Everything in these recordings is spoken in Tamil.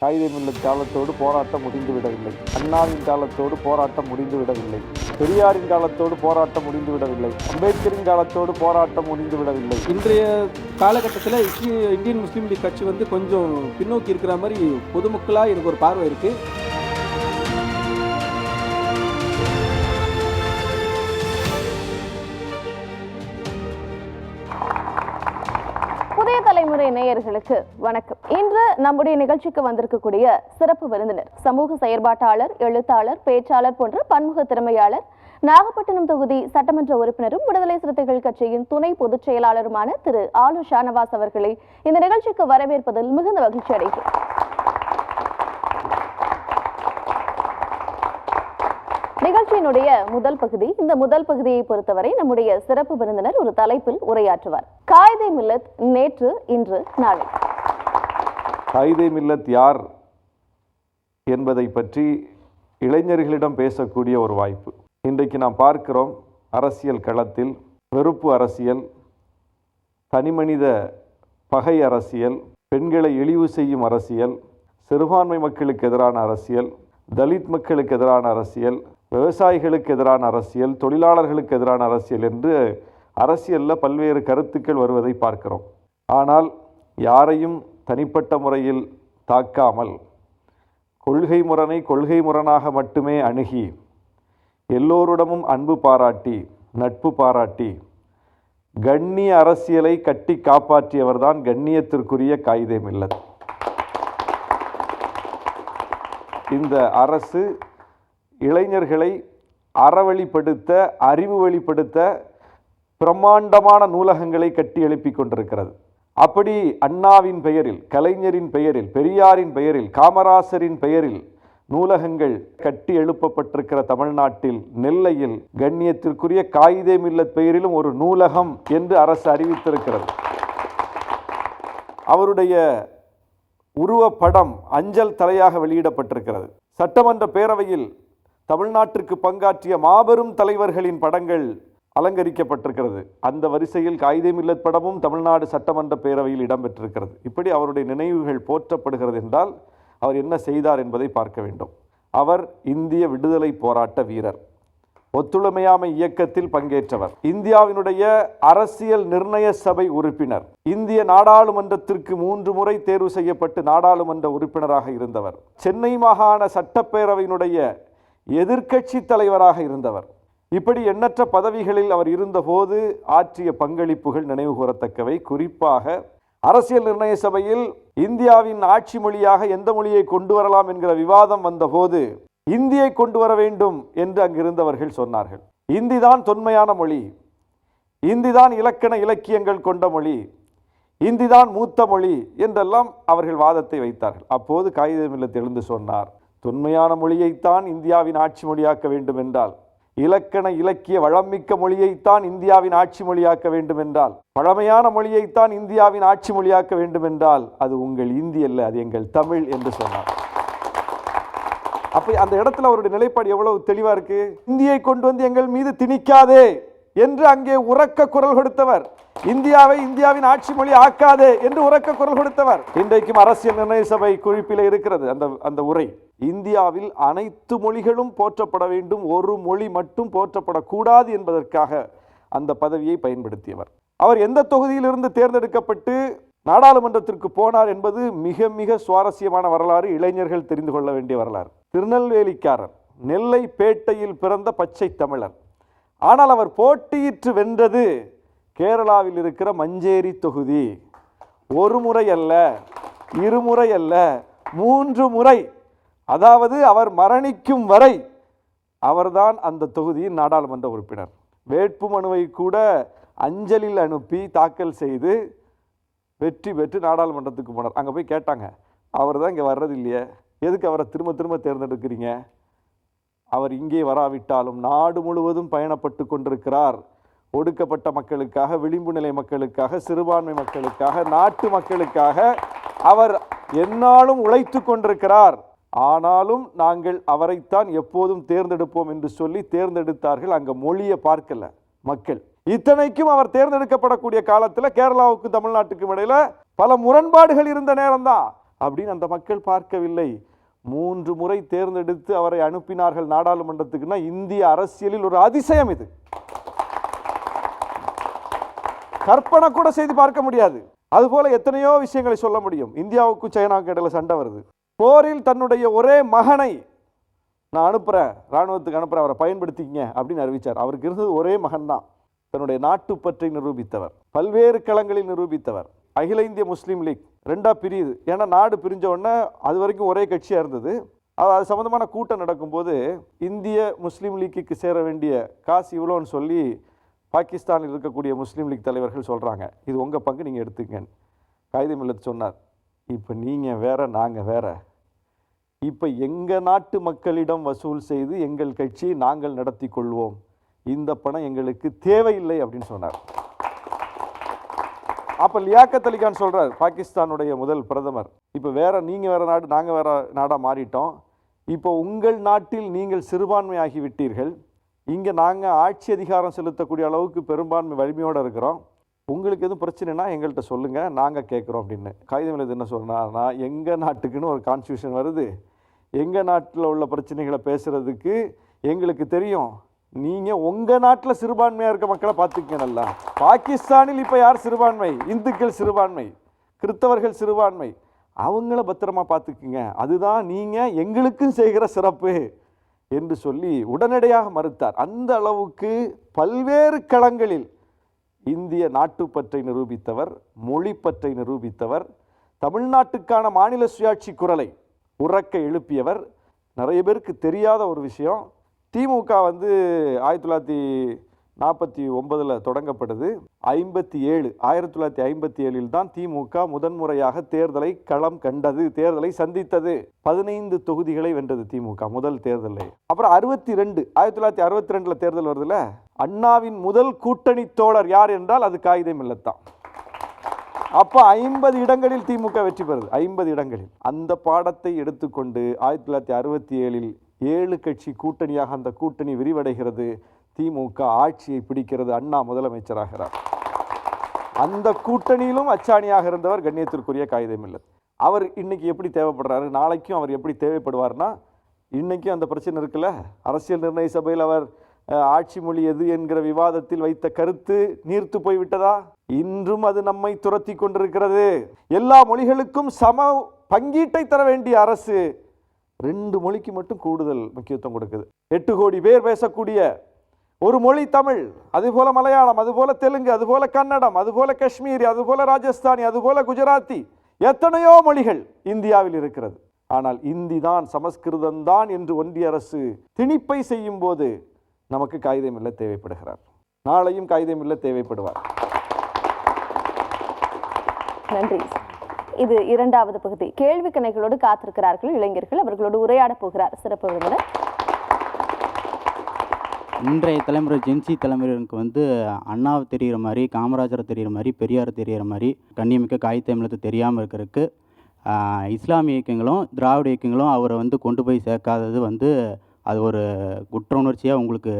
காயிதே மில்லத் காலத்தோடு போராட்டம் முடிந்துவிடவில்லை. அண்ணாவின் காலத்தோடு போராட்டம் முடிந்துவிடவில்லை. பெரியாரின் காலத்தோடு போராட்டம் முடிந்துவிடவில்லை. அம்பேத்கரின் காலத்தோடு போராட்டம் முடிந்துவிடவில்லை. இன்றைய காலகட்டத்தில் இந்தியன் முஸ்லீம் லீக் கட்சி கொஞ்சம் பின்னோக்கி இருக்கிற மாதிரி பொதுமக்களாக எனக்கு ஒரு பார்வை இருக்குது. புதிய தலைமுறை நேயர்களுக்கு வணக்கம். இன்று நம்முடைய நிகழ்ச்சிக்கு வந்திருக்கக்கூடிய சிறப்பு விருந்தினர் சமூக செயற்பாட்டாளர், எழுத்தாளர், பேச்சாளர் போன்ற பன்முக திறமையாளர், நாகப்பட்டினம் தொகுதி சட்டமன்ற உறுப்பினரும் விடுதலை சிறுத்தைகள் கட்சியின் துணை பொதுச் செயலாளருமான திரு ஆலு ஷானவாஸ் அவர்களை இந்த நிகழ்ச்சிக்கு வரவேற்பதில் மிகுந்த மகிழ்ச்சி அடைகிறேன். நிகழ்ச்சியினுடைய முதல் பகுதி. இந்த முதல் பகுதியை பொறுத்தவரை நம்முடைய சிறப்பு விருந்தினர் ஒரு தலைப்பில் உரையாற்றுவார். காயிதே மில்லத் நேற்று, இன்று, நாளை. காயிதே மில்லத் யார் என்பதை பற்றி இளைஞர்களிடம் பேசக்கூடிய ஒரு வாய்ப்பு இன்றைக்கு நாம் பார்க்கிறோம். அரசியல் களத்தில் வெறுப்பு அரசியல், தனிமனித பகை அரசியல், பெண்களை இழிவு செய்யும் அரசியல், சிறுபான்மை மக்களுக்கு எதிரான அரசியல், தலித் மக்களுக்கு எதிரான அரசியல், விவசாயிகளுக்கு எதிரான அரசியல், தொழிலாளர்களுக்கு எதிரான அரசியல் என்று அரசியலில் பல்வேறு கருத்துக்கள் வருவதை பார்க்கிறோம். ஆனால் யாரையும் தனிப்பட்ட முறையில் தாக்காமல் கொள்கை முரணாக மட்டுமே அணுகி எல்லோரிடமும் அன்பு பாராட்டி, நட்பு பாராட்டி, கண்ணிய அரசியலை கட்டி காப்பாற்றியவர்தான் கண்ணியத்திற்குரிய காயிதே மில்லத். இந்த அரசு இளைஞர்களை அறவழிப்படுத்த, அறிவு வழிப்படுத்த பிரம்மாண்டமான நூலகங்களை கட்டி எழுப்பி கொண்டிருக்கிறது. அப்படி அண்ணாவின் பெயரில், கலைஞரின் பெயரில், பெரியாரின் பெயரில், காமராசரின் பெயரில் நூலகங்கள் கட்டி எழுப்பப்பட்டிருக்கிற தமிழ்நாட்டில், நெல்லையில் கண்ணியத்திற்குரிய காயிதே மில்லத் பெயரிலும் ஒரு நூலகம் என்று அரசு அறிவித்திருக்கிறது. அவருடைய உருவப்படம் அஞ்சல் தலையாக வெளியிடப்பட்டிருக்கிறது. சட்டமன்ற பேரவையில் தமிழ்நாட்டிற்கு பங்காற்றிய மாபெரும் தலைவர்களின் படங்கள் அலங்கரிக்கப்பட்டிருக்கிறது. அந்த வரிசையில் காயிதே மில்லத் படமும் தமிழ்நாடு சட்டமன்ற பேரவையில் இடம்பெற்றிருக்கிறது. இப்படி அவருடைய நினைவுகள் போற்றப்படுகிறது என்றால் அவர் என்ன செய்தார் என்பதை பார்க்க வேண்டும். அவர் இந்திய விடுதலை போராட்ட வீரர், ஒத்துழைமையாமை இயக்கத்தில் பங்கேற்றவர், இந்தியாவினுடைய அரசியல் நிர்ணய சபை உறுப்பினர், இந்திய நாடாளுமன்றத்திற்கு 3 முறை தேர்வு செய்யப்பட்டு நாடாளுமன்ற உறுப்பினராக இருந்தவர், சென்னை மாகாண சட்டப்பேரவையினுடைய எதிர்க்கட்சி தலைவராக இருந்தவர். இப்படி எண்ணற்ற பதவிகளில் அவர் இருந்தபோது ஆற்றிய பங்களிப்புகள் நினைவு கூறத்தக்கவை. குறிப்பாக அரசியல் நிர்ணய சபையில் இந்தியாவின் ஆட்சி மொழியாக எந்த மொழியை கொண்டு வரலாம் என்கிற விவாதம் வந்தபோது இந்தியை கொண்டு வர வேண்டும் என்று அங்கிருந்தவர்கள் சொன்னார்கள். இந்தி தான் தொன்மையான மொழி, இந்தி தான் இலக்கண இலக்கியங்கள் கொண்ட மொழி, இந்தி தான் மூத்த மொழி என்றெல்லாம் அவர்கள் வாதத்தை வைத்தார்கள். அப்போது காயிதே மில்லத் எழுந்து சொன்னார், தொன்மையான மொழியைத்தான் இந்தியாவின் ஆட்சி மொழியாக்க வேண்டும் என்றால், இலக்கண இலக்கிய வளமிக்க மொழியைத்தான் இந்தியாவின் ஆட்சி மொழியாக்க வேண்டும் என்றால், பழமையான மொழியைத்தான் இந்தியாவின் ஆட்சி மொழியாக்க வேண்டும் என்றால் அது உங்கள் இந்தி அல்ல, அது எங்கள் தமிழ் என்று சொன்னார். அப்ப அந்த இடத்துல அவருடைய நிலைப்பாடு எவ்வளவு தெளிவா இருக்கு. இந்தியை கொண்டு வந்து எங்கள் மீது திணிக்காதே என்று அங்கே உரக்க குரல் கொடுத்தவர், இந்தியாவை இந்தியாவின் ஆட்சி மொழி ஆக்காதே என்று உரக்க குரல் கொடுத்தவர். இன்றைக்கும் அரசியல் நிர்ணய சபை குறிப்பில் இருக்கிறது அந்த உரை. இந்தியாவில் அனைத்து மொழிகளும் போற்றப்பட வேண்டும், ஒரு மொழி மட்டும் போற்றப்படக்கூடாது என்பதற்காக அந்த பதவியை பயன்படுத்தியவர். அவர் எந்த தொகுதியிலிருந்து தேர்ந்தெடுக்கப்பட்டு நாடாளுமன்றத்திற்கு போனார் என்பது மிக மிக சுவாரஸ்யமான வரலாறு, இளைஞர்கள் தெரிந்து கொள்ள வேண்டிய வரலாறு. திருநெல்வேலிக்காரர், நெல்லை பேட்டையில் பிறந்த பச்சை தமிழர். ஆனால் அவர் போட்டியிட்டு வென்றது கேரளாவில் இருக்கிற மஞ்சேரி தொகுதி. ஒரு முறை அல்ல, இருமுறை அல்ல, 3 முறை. அதாவது அவர் மரணிக்கும் வரை அவர்தான் அந்த தொகுதியின் நாடாளுமன்ற உறுப்பினர். வேட்பு மனுவை கூட அஞ்சலில் அனுப்பி தாக்கல் செய்து வெற்றி பெற்று நாடாளுமன்றத்துக்கு போனார். அங்கே போய் கேட்டாங்க, அவர் தான் இங்கே வர்றது இல்லையே, எதுக்கு அவரை திரும்ப திரும்ப தேர்ந்தெடுக்கிறீங்க? அவர் இங்கே வராவிட்டாலும் நாடு முழுவதும் பயணப்பட்டு கொண்டிருக்கிறார். ஒடுக்கப்பட்ட மக்களுக்காக, விளிம்பு நிலை மக்களுக்காக, சிறுபான்மை மக்களுக்காக, நாட்டு மக்களுக்காக அவர் எந்நாளும் உழைத்து கொண்டிருக்கிறார். ஆனாலும் நாங்கள் அவரைத்தான் எப்போதும் தேர்ந்தெடுப்போம் என்று சொல்லி தேர்ந்தெடுத்தார்கள். அங்கே மொழியை பார்க்கல மக்கள். இத்தனைக்கும் அவர் தேர்ந்தெடுக்கப்படக்கூடிய காலத்தில் கேரளாவுக்கும் தமிழ்நாட்டுக்கும் இடையில பல முரண்பாடுகள் இருந்த நேரம்தான். அப்படின்னு அந்த மக்கள் பார்க்கவில்லை. 3 முறை தேர்ந்தெடுத்து அவரை அனுப்பினார்கள் நாடாளுமன்றத்துக்குன்னா இந்திய அரசியலில் ஒரு அதிசயம் இது. கற்பனை கூட செய்து பார்க்க முடியாது. அதுபோல எத்தனையோ விஷயங்களை சொல்ல முடியும். இந்தியாவுக்கும் சைனாவுக்கும் இடையில சண்டை வருது. போரில் தன்னுடைய ஒரே மகனை நான் அனுப்புறேன், இராணுவத்துக்கு அனுப்புறேன், அவரை பயன்படுத்திக்கங்க அப்படின்னு அறிவித்தார். அவருக்கு இருந்தது ஒரே மகன் தான். தன்னுடைய நாட்டுப்பற்றை நிரூபித்தவர், பல்வேறு களங்களில் நிரூபித்தவர். அகில இந்திய முஸ்லீம் லீக் 2ஆ பிரியுது. ஏன்னா நாடு பிரிஞ்ச உடனே அது வரைக்கும் ஒரே கட்சியாக இருந்தது. அது சம்மந்தமான கூட்டம் நடக்கும்போது இந்திய முஸ்லீம் லீக்குக்கு சேர வேண்டிய காசு இவ்வளோன்னு சொல்லி பாகிஸ்தானில் இருக்கக்கூடிய முஸ்லீம் லீக் தலைவர்கள் சொல்கிறாங்க, இது உங்கள் பங்கு, நீங்கள் எடுத்துக்கன்னு. காயிதே மில்லத் சொன்னார், இப்போ நீங்கள் வேற, நாங்கள் வேற. இப்போ எங்கள் நாட்டு மக்களிடம் வசூல் செய்து எங்கள் கட்சியை நாங்கள் நடத்தி கொள்வோம், இந்த பணம் எங்களுக்கு தேவையில்லை அப்படின்னு சொன்னார். அப்போ லியாக்கத் அலி கான் சொல்கிறார், பாகிஸ்தானுடைய முதல் பிரதமர், இப்போ வேற, நீங்கள் வேற நாடு, நாங்கள் வேற நாடாக மாறிட்டோம். இப்போ உங்கள் நாட்டில் நீங்கள் சிறுபான்மை ஆகிவிட்டீர்கள், இங்கே நாங்கள் ஆட்சி அதிகாரம் செலுத்தக்கூடிய அளவுக்கு பெரும்பான்மை வலிமையோடு இருக்கிறோம். உங்களுக்கு எதுவும் பிரச்சனைனா எங்கள்கிட்ட சொல்லுங்கள், நாங்கள் கேட்குறோம் அப்படின்னு. காயிதே மில்லத் என்ன சொன்னார்னா, எங்கள் நாட்டுக்குன்னு ஒரு கான்ஸ்டியூஷன் வருது, எங்கள் நாட்டில் உள்ள பிரச்சனைகளை பேசுகிறதுக்கு எங்களுக்கு தெரியும். நீங்கள் உங்கள் நாட்டில் சிறுபான்மையாக இருக்க மக்களை பார்த்துக்க. நல்லா, பாகிஸ்தானில் இப்போ யார் சிறுபான்மை? இந்துக்கள் சிறுபான்மை, கிறிஸ்தவர்கள் சிறுபான்மை, அவங்கள பத்திரமா பார்த்துக்குங்க, அதுதான் நீங்கள் எங்களுக்கும் செய்கிற சிறப்பு என்று சொல்லி உடனடியாக மறுத்தார். அந்த அளவுக்கு பல்வேறு களங்களில் இந்திய நாட்டுப்பற்றை நிரூபித்தவர், மொழிப்பற்றை நிரூபித்தவர், தமிழ்நாட்டுக்கான மாநில சுயாட்சி குரலை உறக்க எழுப்பியவர். நிறைய பேருக்கு தெரியாத ஒரு விஷயம், திமுக 1949 தொடங்கப்படுது. 1957 தான் திமுக முதன்முறையாக தேர்தலை களம் கண்டது, தேர்தலை சந்தித்தது. 15 தொகுதிகளை வென்றது திமுக முதல் தேர்தலில். அப்புறம் 1962 தேர்தல் வருதுல, அண்ணாவின் முதல் கூட்டணி தோழர் யார் என்றால் அது காயிதே மில்லத் தான். அப்போ 50 இடங்களில் திமுக வெற்றி பெறுது, 50 இடங்களில். அந்த பாடத்தை எடுத்துக்கொண்டு 1967 7 கட்சி கூட்டணியாக அந்த கூட்டணி விரிவடைகிறது. திமுக ஆட்சியை பிடிக்கிறது, அண்ணா முதலமைச்சராகிறார். அந்த கூட்டணியிலும் அச்சாணியாக இருந்தவர் கண்ணியத்திற்குரிய காயிதே மில்லத். அவர் இன்னைக்கு எப்படி தேவைப்படுறாரு, நாளைக்கும் அவர் எப்படி தேவைப்படுவார்னா, இன்னைக்கும் அந்த பிரச்சனை இருக்குல்ல. அரசியல் நிர்ணய சபையில் அவர் ஆட்சி மொழி எது என்கிற விவாதத்தில் வைத்த கருத்து நீர்த்து போய்விட்டதா? இன்றும் அது நம்மை துரத்தி கொண்டிருக்கிறது. எல்லா மொழிகளுக்கும் சம பங்கீட்டை தர வேண்டிய அரசு 2 மொழிக்கு மட்டும் கூடுதல் முக்கியத்துவம் கொடுக்குது. 8 கோடி பேர் பேசக்கூடிய ஒரு மொழி தமிழ், அதுபோல மலையாளம், அதுபோல தெலுங்கு, அதுபோல கன்னடம், அதுபோல காஷ்மீரி, அதுபோல ராஜஸ்தானி, அதுபோல குஜராத்தி, எத்தனையோ மொழிகள் இந்தியாவில் இருக்கிறது. ஆனால் இந்தி தான், சமஸ்கிருதம் தான் என்று ஒன்றிய அரசு திணிப்பை செய்யும் போது நமக்கு காயிதே மில்லத் தேவைப்படுகிறார். நாளையும் காயிதே மில்லத் தேவைப்படுவார். நன்றி. இது 2வது பகுதி. கேள்வி கணைகளோடு காத்திருக்கிறார்கள் இளைஞர்கள், அவர்களோடு உரையாட போகிறார் சிறப்பு விருந்தினர். இன்றைய தலைமுறை ஜென்சி தலைமுறைக்கு அண்ணாவை தெரிகிற மாதிரி, காமராஜரை தெரிகிற மாதிரி, பெரியாரை தெரிகிற மாதிரி கண்ணியமிக்க காயிதே மில்லத் தெரியாமல் இருக்கிறதுக்கு இஸ்லாமிய இயக்கங்களும் திராவிட இயக்கங்களும் அவரை கொண்டு போய் சேர்க்காதது அது ஒரு குற்ற உணர்ச்சியாக உங்களுக்கு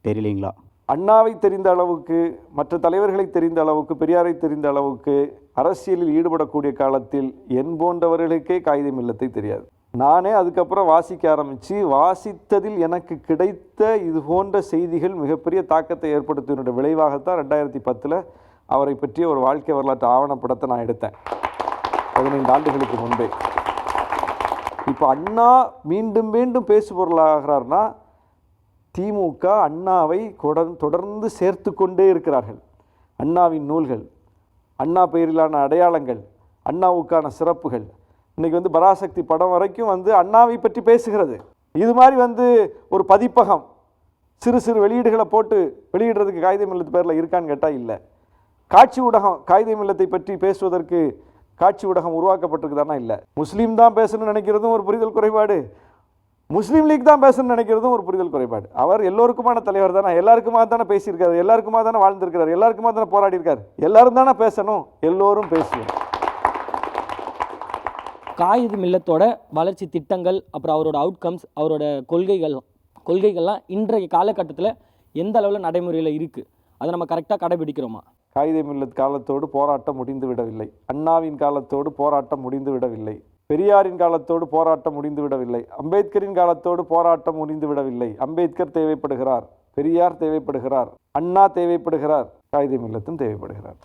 தெரியலைங்களா? அண்ணாவை தெரிந்த அளவுக்கு, மற்ற தலைவர்களை தெரிந்த அளவுக்கு, பெரியாரை தெரிந்த அளவுக்கு அரசியலில் ஈடுபடக்கூடிய காலத்தில் என் போன்றவர்களுக்கே காயிதே மில்லத்தை தெரியாது. நானே அதுக்கப்புறம் வாசிக்க ஆரம்பித்து, வாசித்ததில் எனக்கு கிடைத்த இது போன்ற செய்திகள் மிகப்பெரிய தாக்கத்தை ஏற்படுத்தினுடைய விளைவாகத்தான் 2010 அவரை பற்றிய ஒரு வாழ்க்கை வரலாற்று ஆவணப்படத்தை நான் எடுத்தேன், 15 ஆண்டுகளுக்கு முன்பே. இப்போ அண்ணா மீண்டும் மீண்டும் பேசுபொருளாகிறார்னா, திமுக அண்ணாவை தொடர்ந்து சேர்த்து கொண்டே இருக்கிறார்கள். அண்ணாவின் நூல்கள், அண்ணா பெயரிலான அடையாளங்கள், அண்ணாவுக்கான சிறப்புகள், இன்றைக்கி பராசக்தி படம் வரைக்கும் அண்ணாவை பற்றி பேசுகிறது. இது மாதிரி ஒரு பதிப்பகம் சிறு சிறு வெளியீடுகளை போட்டு வெளியிடுறதுக்கு காயிதே மில்லத் பேரில் இருக்கான்னு கேட்டால் இல்லை. காட்சி ஊடகம் காயிதே மில்லத்தை பற்றி பேசுவதற்கு காட்சி ஊடகம் உருவாக்கப்பட்டிருக்குதானா? இல்லை. முஸ்லீம் தான் பேசணும்னு நினைக்கிறதும் ஒரு புரிதல் குறைபாடு, முஸ்லீம் லீக் தான் பேசணும்னு நினைக்கிறதும் ஒரு புரிதல் குறைபாடு. அவர் எல்லோருக்குமான தலைவர் தானே, எல்லாருக்குமா தானே பேசியிருக்காரு, எல்லாருக்குமா தானே வாழ்ந்திருக்கிறார், எல்லாருக்குமா தானே போராடி இருக்கார். எல்லாரும் தானே பேசணும், எல்லோரும் பேசுவோம். காயிதே மில்லத்தோட வளர்ச்சி திட்டங்கள், அப்புறம் அவரோட அவுட்கம்ஸ், அவரோட கொள்கைகள்லாம் இன்றைய காலகட்டத்தில் எந்த அளவில் நடைமுறையில் இருக்குது, அதை நம்ம கரெக்டாக கடைபிடிக்கிறோமா? காயிதே மில்லத் காலத்தோடு போராட்டம் முடிந்து விடவில்லை. அண்ணாவின் காலத்தோடு போராட்டம் முடிந்து விடவில்லை. பெரியாரின் காலத்தோடு போராட்டம் முடிந்து விடவில்லை. அம்பேத்கரின் காலத்தோடு போராட்டம் முடிந்து விடவில்லை. அம்பேத்கர் தேவைப்படுகிறார், பெரியார் தேவைப்படுகிறார், அண்ணா தேவைப்படுகிறார், காயிதே மில்லத்தும் தேவைப்படுகிறார்.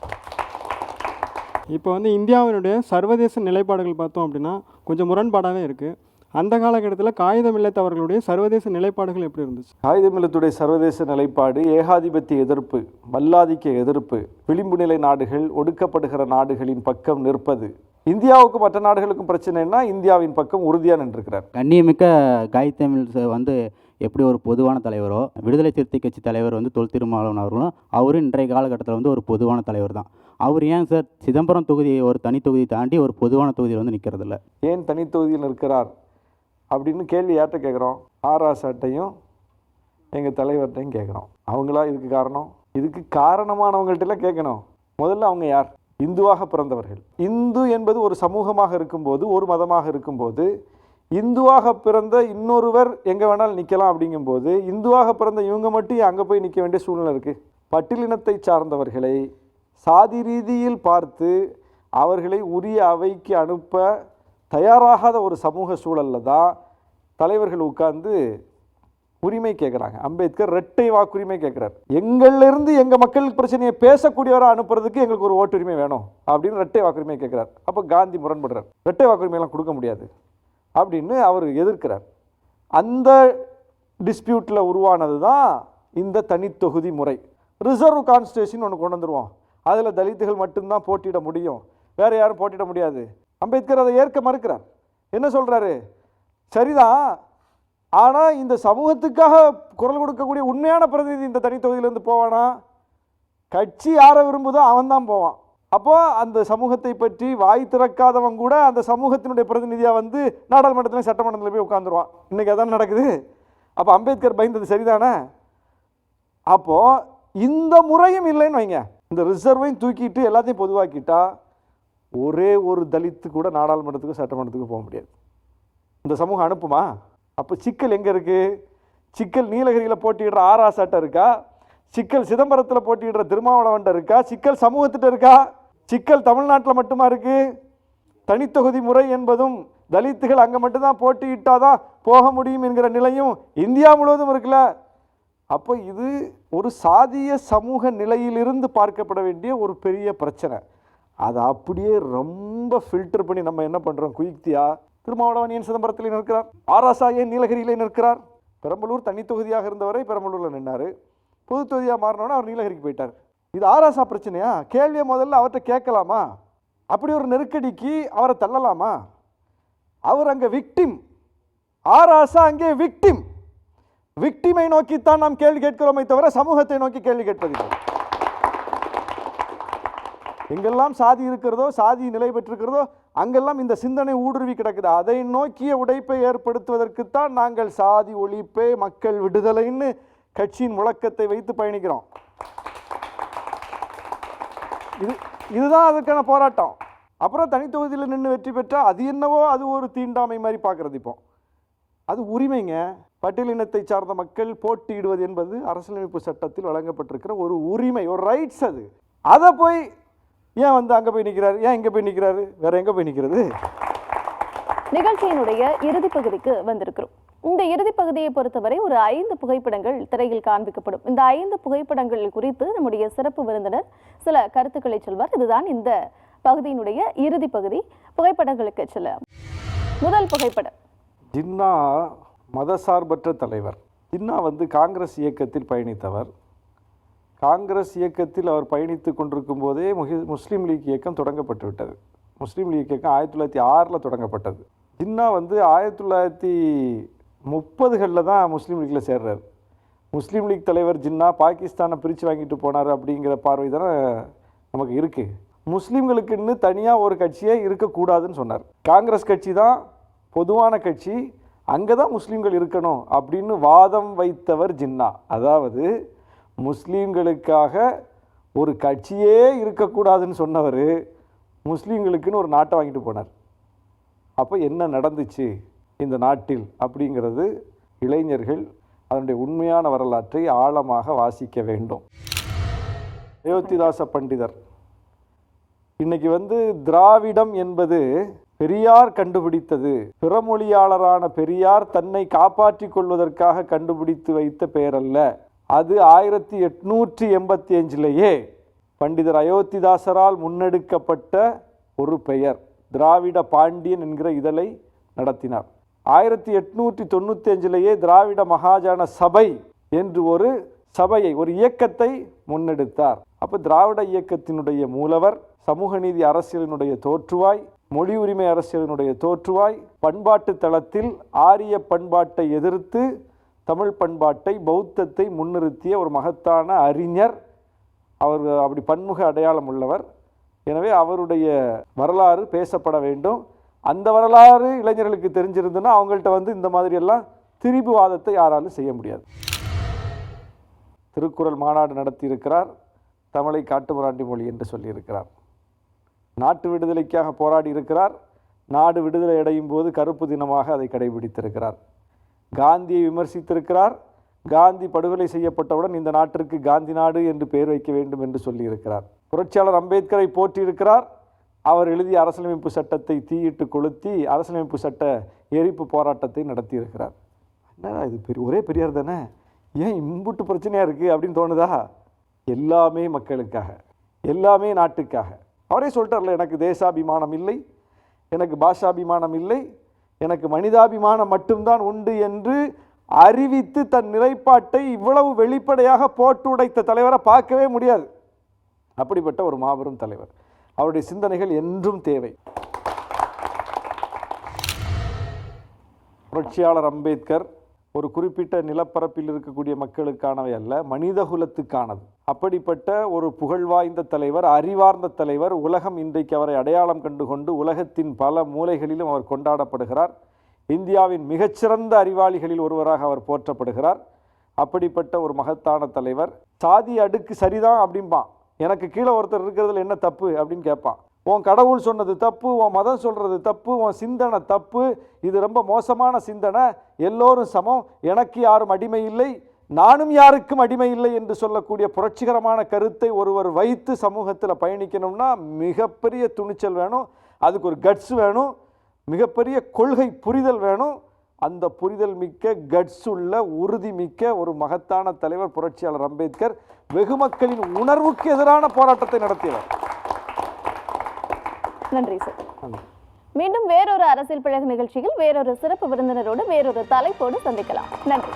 இப்போ இந்தியாவினுடைய சர்வதேச நிலைப்பாடுகள் பார்த்தோம் அப்படின்னா கொஞ்சம் முரண்பாடாகவே இருக்குது. அந்த காலகட்டத்தில் காயிதே மில்லத் அவர்களுடைய சர்வதேச நிலைப்பாடுகள் எப்படி இருந்துச்சு? காயிதே மில்லத்துடைய சர்வதேச நிலைப்பாடு ஏகாதிபத்திய எதிர்ப்பு, வல்லாதிக்க எதிர்ப்பு, விளிம்பு நிலை நாடுகள், ஒடுக்கப்படுகிற நாடுகளின் பக்கம் நிற்பது. இந்தியாவுக்கும் மற்ற நாடுகளுக்கும் பிரச்சனைன்னா இந்தியாவின் பக்கம் உறுதியாக நின்றுக்கிறார். கண்ணியமிக்க காயிதே மில்லத் எப்படி ஒரு பொதுவான தலைவரோ, விடுதலை சிறுத்தை கட்சி தலைவர் தொல் திருமாவளவன் அவர்களும் அவரும் இன்றைய காலகட்டத்தில் ஒரு பொதுவான தலைவர் தான். அவர் ஏன் சார் சிதம்பரம் தொகுதியை ஒரு தனி தொகுதியை தாண்டி ஒரு பொதுவான தொகுதியில் நிற்கிறதில்ல? ஏன் தனி தொகுதியில் நிற்கிறார் அப்படின்னு கேள்வி யார்கிட்ட கேட்குறோம்? ஆராசாட்டையும் எங்கள் தலைவர்கிட்டையும் கேட்குறோம். அவங்களா இதுக்கு காரணம்? இதுக்கு காரணமானவங்கள்ட்டெல்லாம் கேட்கணும். முதல்ல அவங்க யார்? இந்துவாக பிறந்தவர்கள். இந்து என்பது ஒரு சமூகமாக இருக்கும்போது, ஒரு மதமாக இருக்கும்போது, இந்துவாக பிறந்த இன்னொருவர் எங்கே வேணாலும் நிற்கலாம். அப்படிங்கும்போது இந்துவாக பிறந்த இவங்க மட்டும் அங்கே போய் நிற்க வேண்டிய சூழ்நிலை இருக்குது. பட்டியலினத்தை சார்ந்தவர்களை சாதி ரீதியில் பார்த்து அவர்களை உரிய அவைக்கு அனுப்ப தயாராகாத ஒரு சமூக சூழலில் தான் தலைவர்கள் உட்கார்ந்து உரிமை கேட்குறாங்க. அம்பேத்கர் இரட்டை வாக்குரிமை கேட்குறார். எங்களிலிருந்து எங்கள் மக்களுக்கு பிரச்சனையை பேசக்கூடியவராக அனுப்புறதுக்கு எங்களுக்கு ஒரு ஓட்டுரிமை வேணும் அப்படின்னு இரட்டை வாக்குரிமை கேட்குறார். அப்போ காந்தி முரண்படுறார். இரட்டை வாக்குரிமையெல்லாம் கொடுக்க முடியாது அப்படின்னு அவர் எதிர்க்கிறார். அந்த டிஸ்பியூட்டில் உருவானது தான் இந்த தனித்தொகுதி முறை. ரிசர்வ் கான்ஸ்டியூஷன் ஒன்று கொண்டு வந்துடுவோம், அதில் தலித்துகள் மட்டும்தான் போட்டியிட முடியும், வேறு யாரும் போட்டியிட முடியாது. அம்பேத்கர் அதை ஏற்க மறுக்கிறார். என்ன சொல்கிறாரு? சரிதான், ஆனால் இந்த சமூகத்துக்காக குரல் கொடுக்கக்கூடிய உண்மையான பிரதிநிதி இந்த தனித்தொகுதியிலேருந்து போவானா? கட்சி யாரை விரும்புதோ அவன் தான் போவான். அப்போ அந்த சமூகத்தை பற்றி வாய் திறக்காதவன் கூட அந்த சமூகத்தினுடைய பிரதிநிதியாக நாடாளுமன்றத்திலையும் சட்டமன்றத்தில் போய் உட்காந்துருவான். இன்றைக்கி அதான் நடக்குது. அப்போ அம்பேத்கர் பயந்தது சரிதானே? அப்போது இந்த முறையும் இல்லைன்னு வைங்க, இந்த ரிசர்வையும் தூக்கிட்டு எல்லாத்தையும் பொதுவாக்கிட்டா ஒரே ஒரு தலித்து கூட நாடாளுமன்றத்துக்கு சட்டமன்றத்துக்கு போக முடியாது. இந்த சமூகம் அனுப்புமா? அப்போ சிக்கல் எங்கே இருக்குது? சிக்கல் நீலகிரியில் போட்டியிடுற ஆராசாட்டை இருக்கா? சிக்கல் சிதம்பரத்தில் போட்டியிடுற திருமாவளவன்ட்ட இருக்கா? சிக்கல் சமூகத்திட்ட இருக்கா? சிக்கல் தமிழ்நாட்டில் மட்டுமா இருக்குது? தனித்தொகுதி முறை என்பதும் தலித்துகள் அங்கே மட்டும்தான் போட்டியிட்டால் தான் போக முடியும் என்கிற நிலையும் இந்தியா முழுவதும் இருக்குல்ல. அப்போ இது ஒரு சாதிய சமூக நிலையிலிருந்து பார்க்கப்பட வேண்டிய ஒரு பெரிய பிரச்சனை. அதை அப்படியே ரொம்ப ஃபில்டர் பண்ணி நம்ம என்ன பண்ணுறோம்? குயுக்தியா திருமாவளவன் ஏன் சிதம்பரத்தில் நிற்கிறார்? ஆராசா ஏன் நீலகிரியிலே நிற்கிறார்? பெரம்பலூர் தனி தொகுதியாக இருந்தவரை பெரம்பலூரில் நின்னார், பொது தொகுதியாக மாறினோன்னா அவர் நீலகிரிக்கு போயிட்டார். இது ஆராசா பிரச்சனையா? கேள்வியை முதல்ல அவர்கிட்ட கேட்கலாமா? அப்படி ஒரு நெருக்கடிக்கு அவரை தள்ளலாமா? அவர் அங்கே விக்டிம், ஆராசா அங்கே விக்டிம். விக்டிமை நோக்கித்தான் நாம் கேள்வி கேட்கிறோமே தவிர சமூகத்தை நோக்கி கேள்வி கேட்பதில்லை. எங்கெல்லாம் சாதி இருக்கிறதோ, சாதி நிலை பெற்றிருக்கிறதோ, அங்கெல்லாம் இந்த சிந்தனை ஊடுருவி கிடக்குது. அதை நோக்கிய உடைப்பை ஏற்படுத்துவதற்குத்தான் நாங்கள் சாதி ஒழிப்பே மக்கள் விடுதலைன்னு கட்சியின் முழக்கத்தை வைத்து பயணிக்கிறோம். இதுதான் அதற்கான போராட்டம். அப்புறம் தனித்தொகுதியில் நின்று வெற்றி பெற்றால் அது என்னவோ அது ஒரு தீண்டாமை மாதிரி பார்க்குறது. இப்போ அது உரிமைங்க. பட்டியலினத்தை சார்ந்த மக்கள் போட்டியிடுவது என்பது அரசியலமைப்பு சட்டத்தில் வழங்கப்பட்டிருக்கிற ஒரு உரிமை, ஒரு ரைட்ஸ். அதை போய் ஏன் அங்கே போய் நிற்கிறாரு, ஏன் இங்கே போய் நிற்கிறாரு, வேற எங்கே போய் நிற்கிறது? நிகழ்ச்சியினுடைய இறுதி பகுதிக்கு வந்திருக்கிறோம். இந்த இறுதி பகுதியை பொறுத்தவரை ஒரு 5 புகைப்படங்கள் திரையில் காண்பிக்கப்படும். இந்த 5 புகைப்படங்கள் குறித்து நம்முடைய சிறப்பு விருந்தினர் சில கருத்துக்களை சொல்வார். இதுதான் இந்த பகுதியினுடைய இறுதி பகுதி. புகைப்படங்களுக்கு செல்ல முதல் புகைப்படம். ஜின்னா மதசார்பற்ற தலைவர். ஜின்னா காங்கிரஸ் இயக்கத்தில் பயணித்தவர். காங்கிரஸ் இயக்கத்தில் அவர் பயணித்து கொண்டிருக்கும் போதே முஸ்லீம் லீக் இயக்கம் தொடங்கப்பட்டு விட்டது. முஸ்லீம் லீக் இயக்கம் 1906 தொடங்கப்பட்டது. ஜின்னா 1930களில் தான் முஸ்லீம் லீக்கில் சேர்றார். முஸ்லீம் லீக் தலைவர் ஜின்னா பாகிஸ்தானை பிரித்து வாங்கிட்டு போனார் அப்படிங்கிற பார்வை தானே நமக்கு இருக்குது. முஸ்லீம்களுக்குன்னு தனியாக ஒரு கட்சியே இருக்கக்கூடாதுன்னு சொன்னார். காங்கிரஸ் கட்சி தான் பொதுவான கட்சி, அங்கே தான் முஸ்லீம்கள் இருக்கணும் அப்படின்னு வாதம் வைத்தவர் ஜின்னா. அதாவது முஸ்லீம்களுக்காக ஒரு கட்சியே இருக்கக்கூடாதுன்னு சொன்னவர் முஸ்லீம்களுக்குன்னு ஒரு நாட்டை வாங்கிட்டு போனார். அப்போ என்ன நடந்துச்சு இந்த நாட்டில் அப்படிங்கிறது இளைஞர்கள் அதனுடைய உண்மையான வரலாற்றை ஆழமாக வாசிக்க வேண்டும். அயோத்திதாச பண்டிதர். இன்னைக்கு திராவிடம் என்பது பெரியார் கண்டுபிடித்தது. பிறமொழியாளரான பெரியார் தன்னை காப்பாற்றிக் கொள்வதற்காக கண்டுபிடித்து வைத்த பெயர் அல்ல. அது 1885 பண்டிதர் அயோத்திதாசரால் முன்னெடுக்கப்பட்ட ஒரு பெயர். திராவிட பாண்டியன் என்கிற இதழை நடத்தினார். 1895 திராவிட மகாஜன சபை என்று ஒரு சபையை, ஒரு இயக்கத்தை முன்னெடுத்தார். அப்போ திராவிட இயக்கத்தினுடைய மூலவர், சமூக நீதி அரசியலினுடைய தோற்றுவாய், மொழி உரிமை அரசியலினுடைய தோற்றுவாய், பண்பாட்டு தளத்தில் ஆரிய பண்பாட்டை எதிர்த்து தமிழ் பண்பாட்டை, பௌத்தத்தை முன்னிறுத்திய ஒரு மகத்தான அறிஞர். அவர் அப்படி பன்முக அடையாளம் உள்ளவர். எனவே அவருடைய வரலாறு பேசப்பட வேண்டும். அந்த வரலாறு இளைஞர்களுக்கு தெரிஞ்சிருந்துன்னா அவங்கள்ட்ட இந்த மாதிரியெல்லாம் திரிபுவாதத்தை யாராலும் செய்ய முடியாது. திருக்குறள் மாநாடு நடத்தியிருக்கிறார். தமிழை காட்டுமிராண்டி மொழி என்று சொல்லியிருக்கிறார். நாட்டு விடுதலைக்காக போராடி இருக்கிறார். நாடு விடுதலை அடையும் போது கருப்பு தினமாக அதை கடைபிடித்திருக்கிறார். காந்தியை விமர்சித்திருக்கிறார். காந்தி படுகொலை செய்யப்பட்டவுடன் இந்த நாட்டிற்கு காந்தி நாடு என்று பெயர் வைக்க வேண்டும் என்று சொல்லியிருக்கிறார். புரட்சியாளர் அம்பேத்கரை போற்றியிருக்கிறார். அவர் எழுதிய அரசியலமைப்பு சட்டத்தை தீயிட்டு கொளுத்தி அரசியலமைப்பு சட்ட எரிப்பு போராட்டத்தை நடத்தியிருக்கிறார். என்னடா இது ஒரே பெரியார் தானே, ஏன் இம்புட்டு பிரச்சனையாக இருக்குது அப்படின்னு தோணுதா? எல்லாமே மக்களுக்காக, எல்லாமே நாட்டுக்காக. அவரே சொல்லிட்டார்ல, எனக்கு தேசாபிமானம் இல்லை, எனக்கு பாஷாபிமானம் இல்லை, எனக்கு மனிதாபிமானம் மட்டும்தான் உண்டு என்று அறிவித்து தன் நிலைப்பாட்டை இவ்வளவு வெளிப்படையாக போட்டு உடைத்த தலைவரை பார்க்கவே முடியாது. அப்படிப்பட்ட ஒரு மாபெரும் தலைவர். அவருடைய சிந்தனைகள் என்றும் தேவை. புரட்சியாளர் அம்பேத்கர் ஒரு குறிப்பிட்ட நிலப்பரப்பில் இருக்கக்கூடிய மக்களுக்கானவை அல்ல, மனிதகுலத்துக்கானது. அப்படிப்பட்ட ஒரு புகழ்வாய்ந்த தலைவர், அறிவார்ந்த தலைவர். உலகம் இன்றைக்கு அவரை அடையாளம் கண்டுகொண்டு உலகத்தின் பல மூலைகளிலும் அவர் கொண்டாடப்படுகிறார். இந்தியாவின் மிகச்சிறந்த அறிவாளிகளில் ஒருவராக அவர் போற்றப்படுகிறார். அப்படிப்பட்ட ஒரு மகத்தான தலைவர். சாதி அடுக்கு சரிதான் அப்படிம்பான். எனக்கு கீழே ஒருத்தர் இருக்கிறதுல என்ன தப்பு அப்படின்னு கேட்பான். உன் கடவுள் சொன்னது தப்பு, உன் மதம் சொல்கிறது தப்பு, உன் சிந்தனை தப்பு, இது ரொம்ப மோசமான சிந்தனை, எல்லோரும் சமம், எனக்கு யாரும் அடிமை இல்லை, நானும் யாருக்கும் அடிமை இல்லை என்று சொல்லக்கூடிய புரட்சிகரமான கருத்தை ஒருவர் வைத்து சமூகத்தில் பயணிக்கணும்னா மிகப்பெரிய துணிச்சல் வேணும், அதுக்கு ஒரு கட்ஸ் வேணும், மிகப்பெரிய கொள்கை புரிதல் வேணும். அந்த புரிதல் மிக்க, கட்ஸ் உள்ள, உறுதி மிக்க ஒரு மகத்தான தலைவர் புரட்சியாளர் அம்பேத்கர். வெகு மக்களின் உணர்வுக்கு எதிரான போராட்டத்தை நடத்தியவர். நன்றி சார். மீண்டும் வேறொரு அரசியல் பிழகு நிகழ்ச்சியில் வேறொரு சிறப்பு விருந்தினரோடு வேறொரு தலைப்போடு சந்திக்கலாம். நன்றி.